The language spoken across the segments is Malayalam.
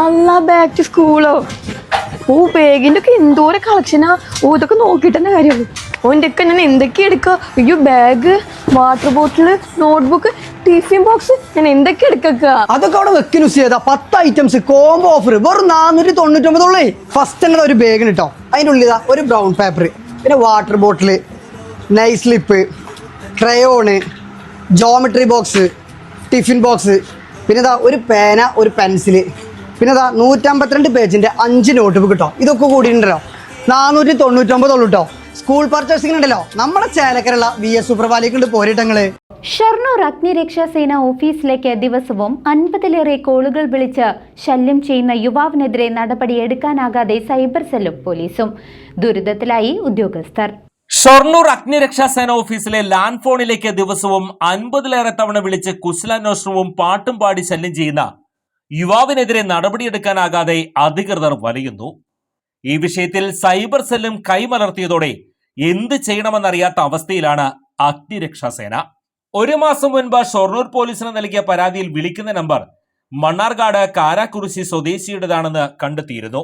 അല്ല ബാക്ക് ടു സ്കൂളോ? ബാഗിന്റെ ഒക്കെ എന്തോരം കളക്ഷനാ. ഇതൊക്കെ നോക്കിട്ട് തന്നെ കാര്യമുള്ളൂ. ഓൻ്റെ ഒക്കെ ഞാൻ എന്തൊക്കെ എടുക്കുക? അയ്യോ, bag, water bottle, notebook, tiffin box, ഞാൻ എന്തൊക്കെ എടുക്ക? അതൊക്കെ അവിടെ വെക്കുന്നു ചെയ്താ 10 ഐറ്റംസ് കോംബോ ഓഫർ വെറും 499. ഫസ്റ്റ് തന്നെ ഒരു ബാഗിന് കേട്ടോ. അതിൻ്റെ ഉള്ളിൽ ഒരു ബ്രൗൺ പേപ്പർ, പിന്നെ water bottle, nice slip, crayon, geometry box, tiffin box, പിന്നെ ഒരു പേന, ഒരു പെൻസില്, പിന്നെ 152 പേജിന്റെ 5 നോട്ട് ബുക്ക് കേട്ടോ. ഇതൊക്കെ കൂടിയിട്ടുണ്ടല്ലോ 499 കേട്ടോ. സ്കൂൾ പർച്ചേസിംഗ് ഉണ്ടല്ലോ നമ്മുടെ ചേലക്കരയുള്ള VS സൂപ്പർവാലിക്കുണ്ട് പോരിട്ടങ്ങള്. ഷൊർണൂർ അഗ്നിരക്ഷാസേന ഓഫീസിലേക്ക് ദിവസവും 50ലേറെ കോളുകൾ വിളിച്ച് ശല്യം ചെയ്യുന്ന യുവാവിനെതിരെ നടപടിയെടുക്കാനാകാതെ സൈബർ സെല്ലും പോലീസും. ദുരിതത്തിലായി ഉദ്യോഗസ്ഥർ. ഷൊർണൂർ അഗ്നിരക്ഷാസേന ഓഫീസിലെ ലാൻഡ് ഫോണിലേക്ക് ദിവസവും 50ലേറെ തവണ വിളിച്ച് കുശലാന്വേഷണവും പാട്ടും പാടി ശല്യം ചെയ്യുന്ന യുവാവിനെതിരെ നടപടിയെടുക്കാനാകാതെ അധികൃതർ വലയുന്നു. ഈ വിഷയത്തിൽ സൈബർ സെല്ലും കൈമലർത്തിയതോടെ എന്ത് ചെയ്യണമെന്നറിയാത്ത അവസ്ഥയിലാണ് അഗ്നിരക്ഷാസേന. 1 മാസം മുൻപ് ഷൊർണൂർ പോലീസിന് നൽകിയ പരാതിയിൽ വിളിക്കുന്ന നമ്പർ മണ്ണാർക്കാട് കാരാക്കുറിശി സ്വദേശിയുടേതാണെന്ന് കണ്ടെത്തിയിരുന്നു.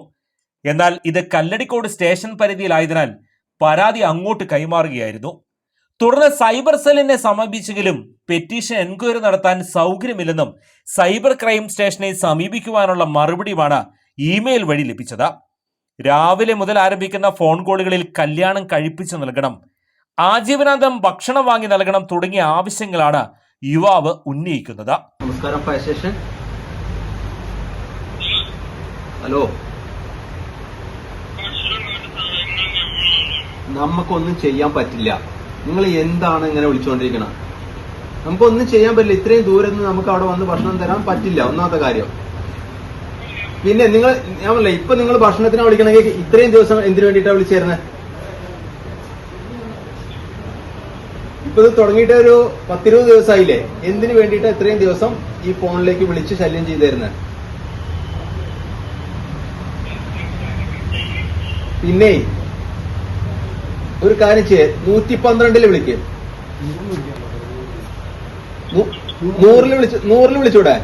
എന്നാൽ ഇത് കല്ലടിക്കോട് സ്റ്റേഷൻ പരിധിയിലായതിനാൽ പരാതി അങ്ങോട്ട് കൈമാറുകയായിരുന്നു. തുടർന്ന് സൈബർ സെല്ലിനെ സമീപിച്ചെങ്കിലും പെറ്റീഷൻ എൻക്വയറി നടത്താൻ സൗകര്യമില്ലെന്നും സൈബർ ക്രൈം സ്റ്റേഷനെ സമീപിക്കുവാനുള്ള മറുപടിയുമാണ് ഇമെയിൽ വഴി ലഭിച്ചത്. രാവിലെ മുതൽ ആരംഭിക്കുന്ന ഫോൺ കോളുകളിൽ കല്യാണം കഴിപ്പിച്ചു നൽകണം, ആജീവനാന്തം ഭക്ഷണം വാങ്ങി നൽകണം തുടങ്ങിയ ആവശ്യങ്ങളാണ് യുവാവ് ഉന്നയിക്കുന്നത്. നമസ്കാരം, ഫയർ സ്റ്റേഷൻ. ഹലോ, നമുക്കൊന്നും ചെയ്യാൻ പറ്റില്ല. നിങ്ങൾ എന്താണ് ഇങ്ങനെ വിളിച്ചുകൊണ്ടിരിക്കണം? നമുക്കൊന്നും ചെയ്യാൻ പറ്റില്ല. ഇത്രയും ദൂരം നിന്ന് നമുക്ക് അവിടെ വന്ന് ഭക്ഷണം തരാൻ പറ്റില്ല, ഒന്നാമത്തെ കാര്യം. പിന്നെ നിങ്ങൾ, ഞാൻ പറയില്ല, ഇപ്പൊ നിങ്ങൾ ഭക്ഷണത്തിനാണ് വിളിക്കണമെങ്കിൽ ഇത്രയും ദിവസം എന്തിനു വേണ്ടിയിട്ടാണ് വിളിച്ചേരുന്നത്? ഇപ്പൊ ഇത് തുടങ്ങിയിട്ട് ഒരു 10-20 ദിവസമായില്ലേ? എന്തിനു വേണ്ടിയിട്ട് ഇത്രയും ദിവസം ഈ ഫോണിലേക്ക് വിളിച്ച് ശല്യം ചെയ്തിരുന്നത്? പിന്നെ ഒരു കാര്യം ചെയ്യേ, 112 വിളിക്ക്. 100 വിളിച്ചൂടെ?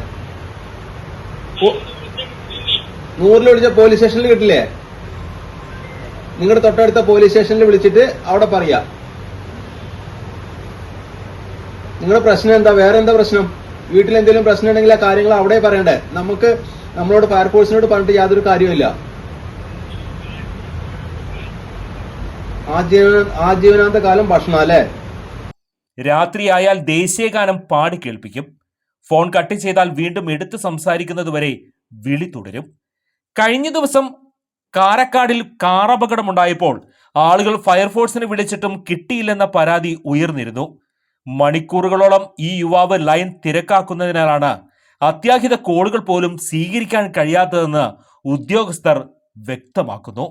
100 വിളിച്ച പോലീസ് സ്റ്റേഷനിൽ കിട്ടില്ലേ? നിങ്ങളുടെ തൊട്ടടുത്ത പോലീസ് സ്റ്റേഷനിൽ വിളിച്ചിട്ട് അവിടെ പറയാ നിങ്ങളുടെ പ്രശ്നം എന്താ, വേറെ എന്താ പ്രശ്നം, വീട്ടിൽ എന്തെങ്കിലും പ്രശ്നം ഉണ്ടെങ്കിൽ ആ കാര്യങ്ങൾ അവിടെ പറയണ്ടേ. നമ്മളോട് ഫയർഫോഴ്സിനോട് പറഞ്ഞിട്ട് യാതൊരു കാര്യമില്ല. ആജീവനാന്ത കാലം ഭക്ഷണം അല്ലേ? രാത്രിയായാൽ ദേശീയഗാനം പാടി കേൾപ്പിക്കും. ഫോൺ കട്ട് ചെയ്താൽ വീണ്ടും എടുത്ത് സംസാരിക്കുന്നതുവരെ വിളി തുടരും. കഴിഞ്ഞ ദിവസം കാരക്കാടിൽ കാറപകടമുണ്ടായപ്പോൾ ആളുകൾ ഫയർഫോഴ്സിനെ വിളിച്ചിട്ടും കിട്ടിയില്ലെന്ന പരാതി ഉയർന്നിരുന്നു. മണിക്കൂറുകളോളം ഈ യുവാവ് ലൈൻ തിരക്കാക്കുന്നതിനാലാണ് അത്യാഹിത കോളുകൾ പോലും സ്വീകരിക്കാൻ കഴിയാത്തതെന്ന് ഉദ്യോഗസ്ഥർ വ്യക്തമാക്കുന്നു.